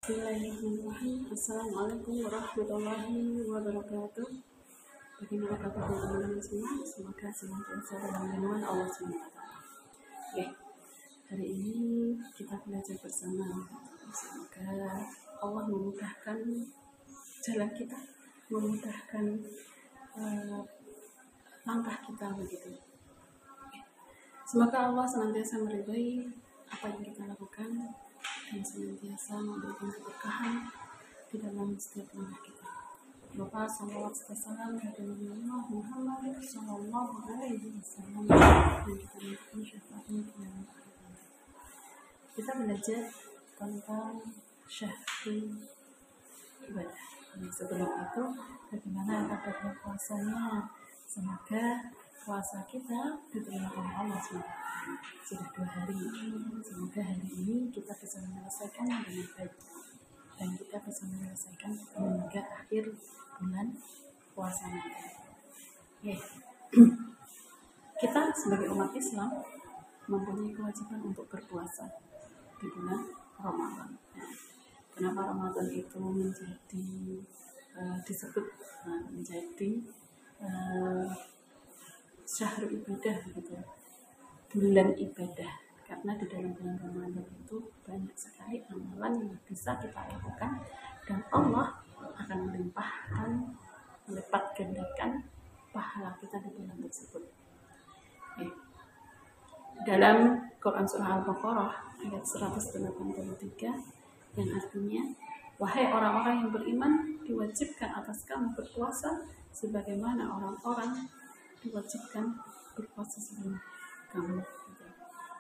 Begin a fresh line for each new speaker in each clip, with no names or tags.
Bismillahirrahmanirrahim. Assalamualaikum warahmatullahi wabarakatuh. Bagaimana kabar teman-teman semua? Semoga senantiasa dalam lindungan Allah SWT. Oke, hari ini kita belajar bersama. Semoga Allah memudahkan jalan kita, memudahkan langkah kita begitu. Semoga Allah senantiasa meridai apa yang kita lakukan dan senantiasa memberikan keberkahan di dalam setiap langkah kita. Bapak salawat salam kepada Nabi Muhammad sallallahu alaihi wasallam dan kita minta syafaatnya kepada kita belajar tentang syahrul ibadah. Sebelum itu, bagaimana kabarnya puasanya? Semoga puasa kita diterima oleh Allah SWT. Sudah 2 hari. Semoga hari ini kita bisa menyelesaikan dengan baik dan kita bisa menyelesaikan hingga akhir bulan puasa nanti. Kita sebagai umat Islam mempunyai kewajiban untuk berpuasa di bulan Ramadan. Kenapa Ramadan itu menjadi disebut menjadi syahrul ibadah gitu, bulan ibadah, karena di dalam bulan Ramadan itu banyak sekali amalan yang bisa kita lakukan dan Allah akan melimpahkan, melipat gandakan pahala kita di bulan tersebut. Dalam Quran Surah Al-Baqarah ayat 183 yang artinya, wahai orang-orang yang beriman, diwajibkan atas kamu berpuasa sebagaimana orang-orang diwajibkan berpuasa sebelum kamu.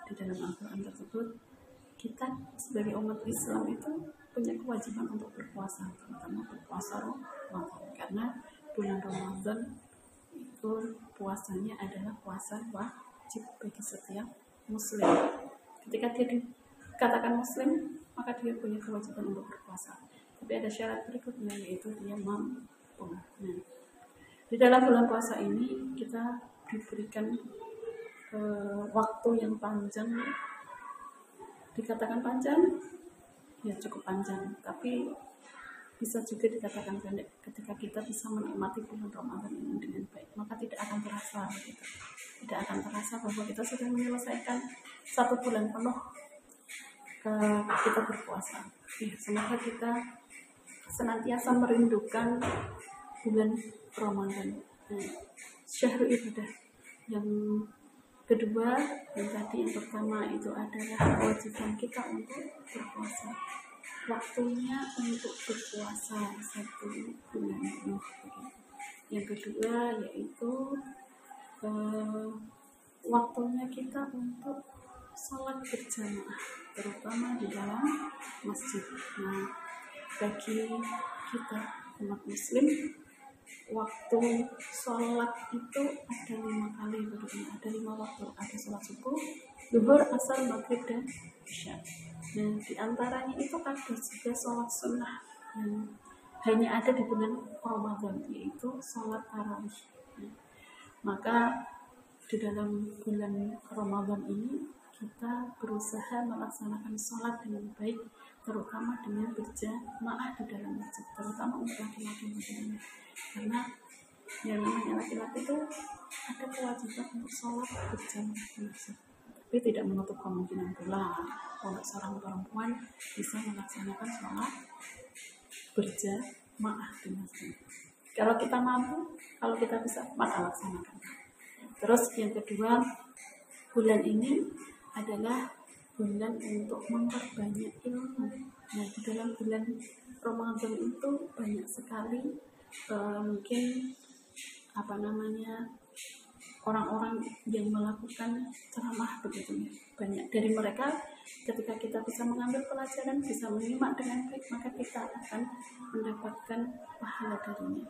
Di dalam Al-Quran tersebut, kita sebagai umat Islam itu punya kewajiban untuk berpuasa, terutama berpuasa Ramadan, karena bulan Ramadan itu puasanya adalah puasa wajib bagi setiap muslim. Ketika dia dikatakan muslim, maka dia punya kewajiban untuk berpuasa. Tapi ada syarat berikutnya, yaitu dia mampu. Di dalam bulan puasa ini kita diberikan waktu yang panjang. Dikatakan panjang, ya cukup panjang, tapi bisa juga dikatakan pendek. Ketika kita bisa menikmati bulan Ramadan ini dengan baik, maka tidak akan terasa gitu. Tidak akan terasa bahwa kita sudah menyelesaikan 1 bulan penuh kita berpuasa. Semoga kita senantiasa merindukan bulan Ramadan, syahrul ibadah. Yang kedua, yang pertama itu adalah kewajiban kita untuk berpuasa. Waktunya untuk berpuasa 1 bulan ini. Yang kedua yaitu waktunya kita untuk sholat berjamaah, terutama di dalam masjid. Bagi kita umat muslim, waktu sholat itu ada 5 kali begitu. Ada 5 waktu, ada sholat subuh, zuhur, asar, maghrib, dan isya. Di antaranya itu ada juga sholat sunnah yang hanya ada di bulan Ramadan, yaitu sholat tarawih. Maka di dalam bulan Ramadan ini kita berusaha melaksanakan sholat dengan baik, terutama dengan berjamaah di dalam masjid, terutama untuk laki-laki. Karena yang namanya laki-laki itu ada kewajiban untuk sholat berjamaah di masjid, tapi tidak menutup kemungkinan pula untuk seorang perempuan bisa melaksanakan sholat berjamaah di masjid. Kalau kita mampu, kalau kita bisa, maka laksanakan. Terus yang kedua, bulan ini adalah bulan untuk memperbanyak ilmu. Di dalam bulan Ramadan itu banyak sekali mungkin orang-orang yang melakukan ceramah begitu. Banyak dari mereka, ketika kita bisa mengambil pelajaran, bisa menyimak dengan baik, maka kita akan mendapatkan pahala darinya.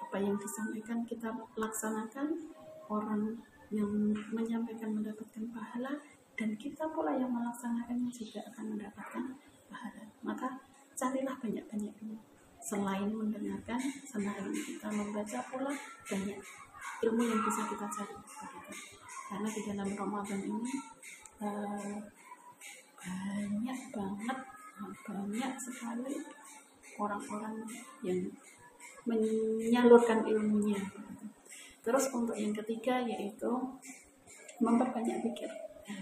Apa yang disampaikan kita laksanakan, orang yang menyampaikan mendapatkan pahala, dan kita pula yang melaksanakannya juga akan mendapatkan pahala. Maka carilah banyak-banyak ilmu. Selain mendengarkan, selain kita membaca pula banyak ilmu yang bisa kita cari. Karena di dalam Ramadan ini banyak banget banyak sekali orang-orang yang menyalurkan ilmunya. Terus untuk yang ketiga yaitu memperbanyak zikir.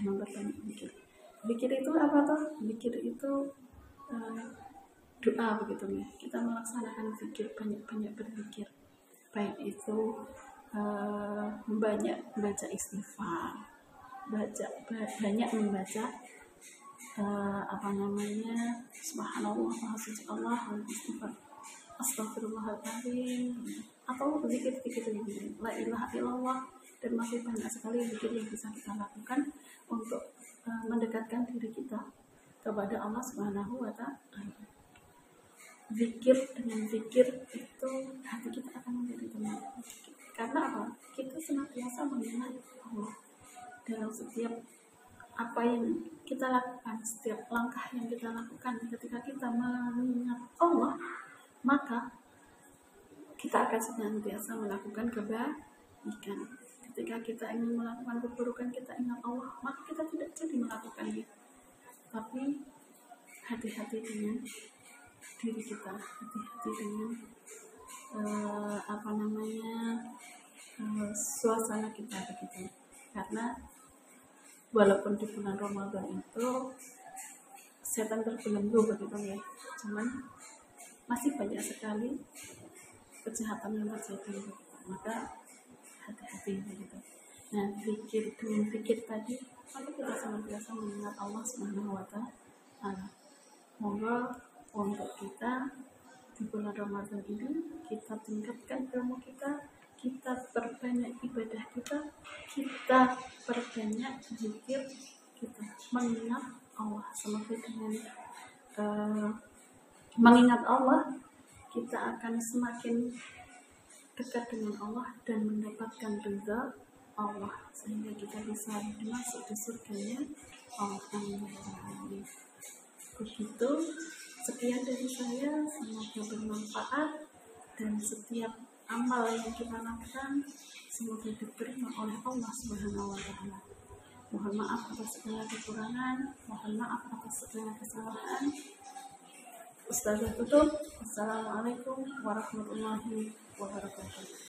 Memperbanyak zikir. Zikir itu apa tuh? Zikir itu doa begitu ya. Kita melaksanakan zikir, banyak-banyak berzikir. Baik itu banyak membaca istighfar, banyak membaca subhanallah, maha suci Allah, astagfirullahaladzim, atau zikir-zikir la ilaha illallah, dan masih banyak sekali zikir yang bisa kita lakukan untuk mendekatkan diri kita kepada Allah Subhanahu wa Ta'ala. Zikir, dengan zikir itu hati kita akan menjadi tenang. Karena apa? Kita senantiasa mengingat Allah dalam setiap apa yang kita lakukan, setiap langkah yang kita lakukan. Ketika kita mengingat Allah, maka kita akan senantiasa melakukan kebaikan. Ketika kita ingin melakukan keburukan, kita ingat Allah, maka kita tidak jadi melakukannya. Tapi hati-hati dengan diri kita, hati-hati dengan suasana kita begitu. Karena walaupun di bulan Ramadan itu setan terbelenggu begitu ya, cuman masih banyak sekali kejahatan yang terjadi, maka hati-hati begitu. Nah, dengan zikir tadi, maka kita senantiasa mengingat Allah Subhanahu wa Ta'ala. Moga untuk kita di bulan Ramadan ini kita tingkatkan ilmu kita perbanyak ibadah kita perbanyak zikir kita, mengingat Allah. Semoga dengan mengingat Allah kita akan semakin dekat dengan Allah dan mendapatkan ridha Allah, sehingga kita bisa masuk di surganya Allah. Begitu, sekian dari saya, semoga bermanfaat dan setiap amal yang kita lakukan semoga diterima oleh Allah Subhanahu wa Ta'ala. Mohon maaf atas segala kekurangan, mohon maaf atas segala kesalahan. Ustazah tutup. Assalamualaikum warahmatullahi wabarakatuh.